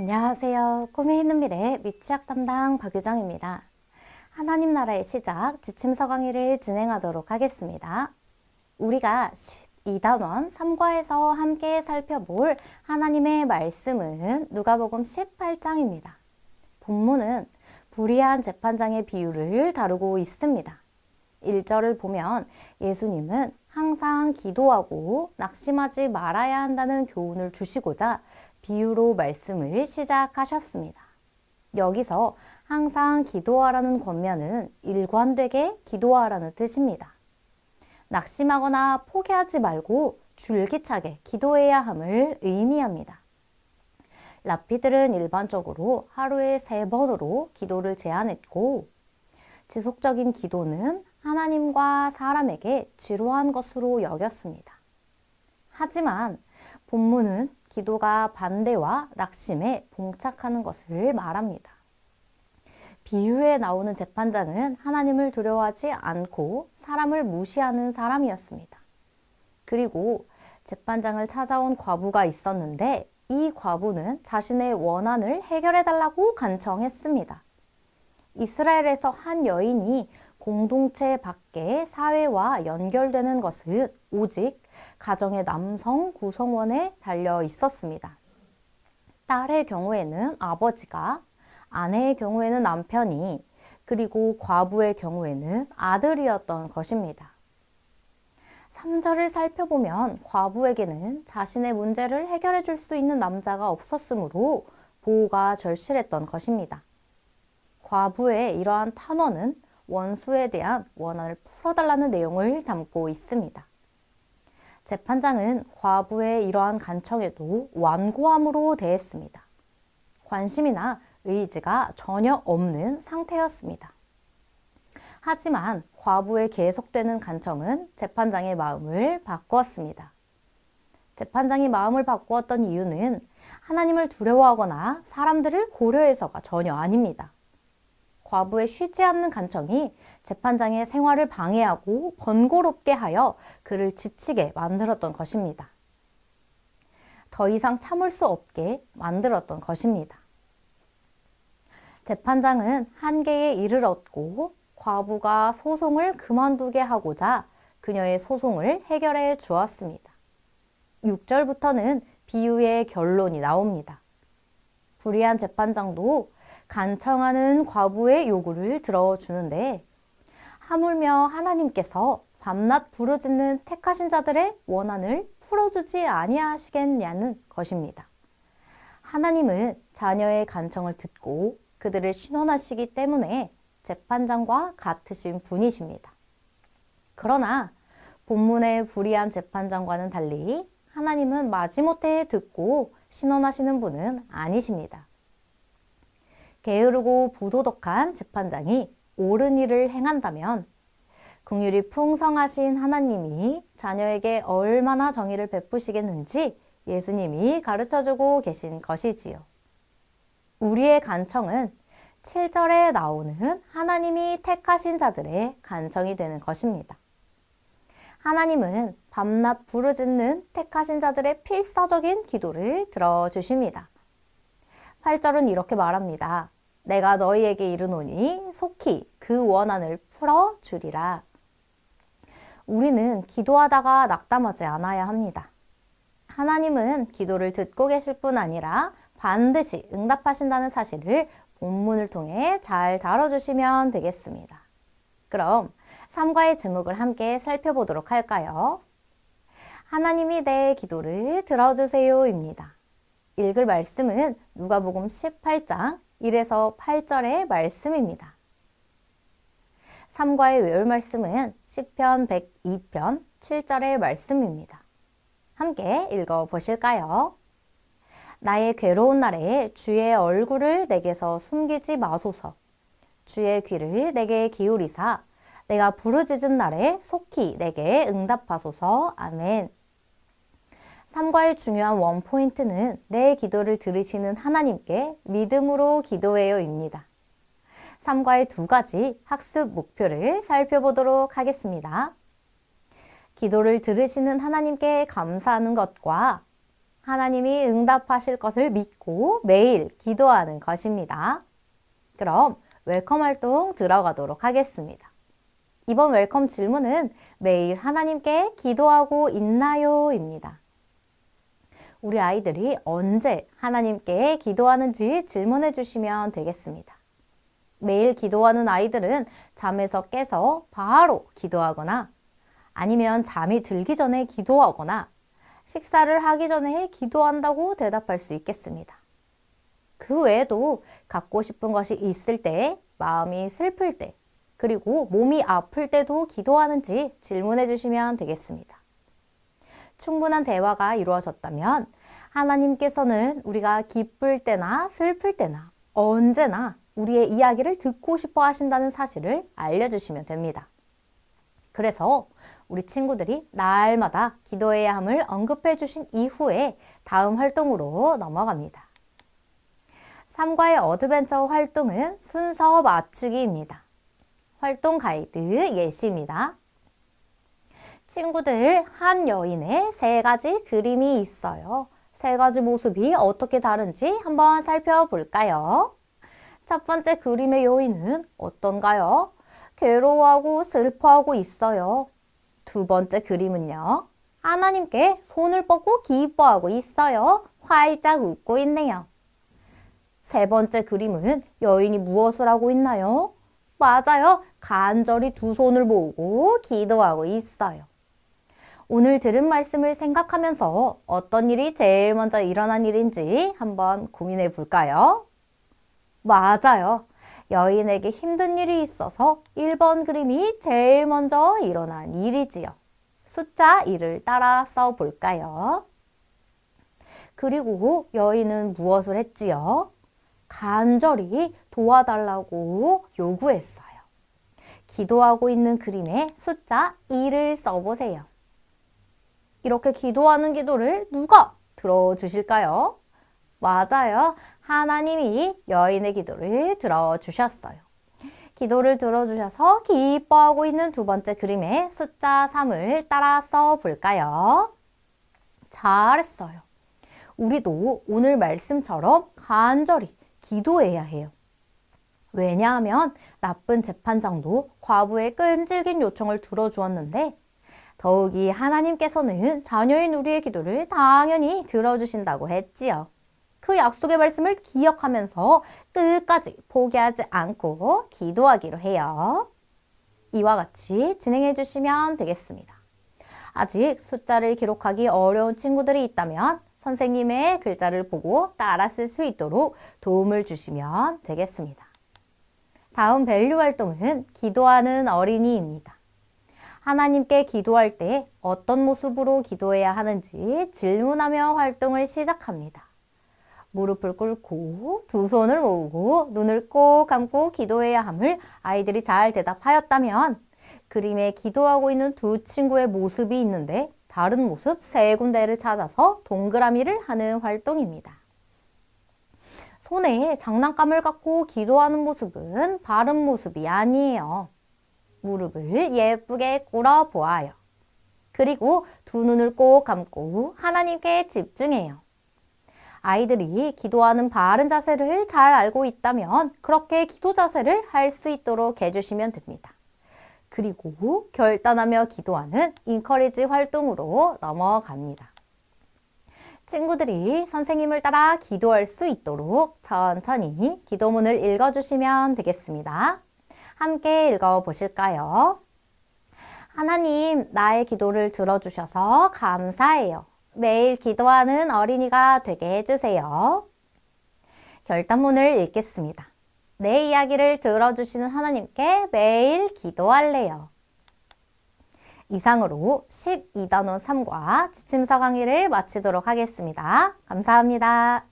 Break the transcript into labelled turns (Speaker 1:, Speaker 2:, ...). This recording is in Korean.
Speaker 1: 안녕하세요. 꿈이 있는 미래 미취학 담당 박유정입니다. 하나님 나라의 시작 지침서 강의를 진행하도록 하겠습니다. 우리가 12단원 3과에서 함께 살펴볼 하나님의 말씀은 누가복음 18장입니다. 본문은 불의한 재판장의 비유를 다루고 있습니다. 1절을 보면 예수님은 항상 기도하고 낙심하지 말아야 한다는 교훈을 주시고자 비유로 말씀을 시작하셨습니다. 여기서 항상 기도하라는 권면은 일관되게 기도하라는 뜻입니다. 낙심하거나 포기하지 말고 줄기차게 기도해야 함을 의미합니다. 랍비들은 일반적으로 하루에 3번으로 기도를 제안했고 지속적인 기도는 하나님과 사람에게 지루한 것으로 여겼습니다. 하지만 본문은 기도가 반대와 낙심에 봉착하는 것을 말합니다. 비유에 나오는 재판장은 하나님을 두려워하지 않고 사람을 무시하는 사람이었습니다. 그리고 재판장을 찾아온 과부가 있었는데 이 과부는 자신의 원한을 해결해달라고 간청했습니다. 이스라엘에서 한 여인이 공동체 밖의 사회와 연결되는 것은 오직 가정의 남성 구성원에 달려 있었습니다. 딸의 경우에는 아버지가, 아내의 경우에는 남편이, 그리고 과부의 경우에는 아들이었던 것입니다. 3절을 살펴보면 과부에게는 자신의 문제를 해결해 줄 수 있는 남자가 없었으므로 보호가 절실했던 것입니다. 과부의 이러한 탄원은 원수에 대한 원한을 풀어달라는 내용을 담고 있습니다. 재판장은 과부의 이러한 간청에도 완고함으로 대했습니다. 관심이나 의지가 전혀 없는 상태였습니다. 하지만 과부의 계속되는 간청은 재판장의 마음을 바꾸었습니다. 재판장이 마음을 바꾸었던 이유는 하나님을 두려워하거나 사람들을 고려해서가 전혀 아닙니다. 과부의 쉬지 않는 간청이 재판장의 생활을 방해하고 번거롭게 하여 그를 지치게 만들었던 것입니다. 더 이상 참을 수 없게 만들었던 것입니다. 재판장은 한계에 이르렀고 과부가 소송을 그만두게 하고자 그녀의 소송을 해결해 주었습니다. 6절부터는 비유의 결론이 나옵니다. 불의한 재판장도 간청하는 과부의 요구를 들어주는데 하물며 하나님께서 밤낮 부르짖는 택하신 자들의 원한을 풀어주지 아니하시겠냐는 것입니다. 하나님은 자녀의 간청을 듣고 그들을 신원하시기 때문에 재판장과 같으신 분이십니다. 그러나 본문의 불의한 재판장과는 달리 하나님은 마지못해 듣고 신원하시는 분은 아니십니다. 게으르고 부도덕한 재판장이 옳은 일을 행한다면 긍휼이 풍성하신 하나님이 자녀에게 얼마나 정의를 베푸시겠는지 예수님이 가르쳐주고 계신 것이지요. 우리의 간청은 7절에 나오는 하나님이 택하신 자들의 간청이 되는 것입니다. 하나님은 밤낮 부르짖는 택하신 자들의 필사적인 기도를 들어주십니다. 8절은 이렇게 말합니다. 내가 너희에게 이르노니 속히 그 원한을 풀어주리라. 우리는 기도하다가 낙담하지 않아야 합니다. 하나님은 기도를 듣고 계실 뿐 아니라 반드시 응답하신다는 사실을 본문을 통해 잘 다뤄주시면 되겠습니다. 그럼 3과의 제목을 함께 살펴보도록 할까요? 하나님이 내 기도를 들어주세요입니다. 읽을 말씀은 누가복음 18장 1에서 8절의 말씀입니다. 3과의 외울 말씀은 시편 102편 7절의 말씀입니다. 함께 읽어보실까요? 나의 괴로운 날에 주의 얼굴을 내게서 숨기지 마소서. 주의 귀를 내게 기울이사 내가 부르짖은 날에 속히 내게 응답하소서. 아멘. 3과의 중요한 원포인트는 내 기도를 들으시는 하나님께 믿음으로 기도해요입니다. 3과의 2가지 학습 목표를 살펴보도록 하겠습니다. 기도를 들으시는 하나님께 감사하는 것과 하나님이 응답하실 것을 믿고 매일 기도하는 것입니다. 그럼 웰컴 활동 들어가도록 하겠습니다. 이번 웰컴 질문은 매일 하나님께 기도하고 있나요? 입니다. 우리 아이들이 언제 하나님께 기도하는지 질문해 주시면 되겠습니다. 매일 기도하는 아이들은 잠에서 깨서 바로 기도하거나 아니면 잠이 들기 전에 기도하거나 식사를 하기 전에 기도한다고 대답할 수 있겠습니다. 그 외에도 갖고 싶은 것이 있을 때, 마음이 슬플 때, 그리고 몸이 아플 때도 기도하는지 질문해 주시면 되겠습니다. 충분한 대화가 이루어졌다면 하나님께서는 우리가 기쁠 때나 슬플 때나 언제나 우리의 이야기를 듣고 싶어 하신다는 사실을 알려주시면 됩니다. 그래서 우리 친구들이 날마다 기도해야 함을 언급해 주신 이후에 다음 활동으로 넘어갑니다. 3과의 어드벤처 활동은 순서 맞추기입니다. 활동 가이드 예시입니다. 친구들, 한 여인의 3가지 그림이 있어요. 3가지 모습이 어떻게 다른지 한번 살펴볼까요? 첫 번째 그림의 여인은 어떤가요? 괴로워하고 슬퍼하고 있어요. 두 번째 그림은요. 하나님께 손을 뻗고 기뻐하고 있어요. 활짝 웃고 있네요. 세 번째 그림은 여인이 무엇을 하고 있나요? 맞아요. 간절히 두 손을 모으고 기도하고 있어요. 오늘 들은 말씀을 생각하면서 어떤 일이 제일 먼저 일어난 일인지 한번 고민해 볼까요? 맞아요. 여인에게 힘든 일이 있어서 1번 그림이 제일 먼저 일어난 일이지요. 숫자 1을 따라 써볼까요? 그리고 여인은 무엇을 했지요? 간절히 도와달라고 요구했어요. 기도하고 있는 그림에 숫자 2를 써보세요. 이렇게 기도하는 기도를 누가 들어주실까요? 맞아요. 하나님이 여인의 기도를 들어주셨어요. 기도를 들어주셔서 기뻐하고 있는 두 번째 그림에 숫자 3을 따라 써볼까요? 잘했어요. 우리도 오늘 말씀처럼 간절히 기도해야 해요. 왜냐하면 나쁜 재판장도 과부의 끈질긴 요청을 들어주었는데 더욱이 하나님께서는 자녀인 우리의 기도를 당연히 들어주신다고 했지요. 그 약속의 말씀을 기억하면서 끝까지 포기하지 않고 기도하기로 해요. 이와 같이 진행해 주시면 되겠습니다. 아직 숫자를 기록하기 어려운 친구들이 있다면 선생님의 글자를 보고 따라 쓸 수 있도록 도움을 주시면 되겠습니다. 다음 밸류 활동은 기도하는 어린이입니다. 하나님께 기도할 때 어떤 모습으로 기도해야 하는지 질문하며 활동을 시작합니다. 무릎을 꿇고 두 손을 모으고 눈을 꼭 감고 기도해야 함을 아이들이 잘 대답하였다면 그림에 기도하고 있는 두 친구의 모습이 있는데 다른 모습 3군데를 찾아서 동그라미를 하는 활동입니다. 손에 장난감을 갖고 기도하는 모습은 바른 모습이 아니에요. 무릎을 예쁘게 꿇어 보아요. 그리고 두 눈을 꼭 감고 하나님께 집중해요. 아이들이 기도하는 바른 자세를 잘 알고 있다면 그렇게 기도 자세를 할 수 있도록 해주시면 됩니다. 그리고 결단하며 기도하는 인커리지 활동으로 넘어갑니다. 친구들이 선생님을 따라 기도할 수 있도록 천천히 기도문을 읽어주시면 되겠습니다. 함께 읽어보실까요? 하나님, 나의 기도를 들어주셔서 감사해요. 매일 기도하는 어린이가 되게 해주세요. 결단문을 읽겠습니다. 내 이야기를 들어주시는 하나님께 매일 기도할래요. 이상으로 12단원 3과 지침서 강의를 마치도록 하겠습니다. 감사합니다.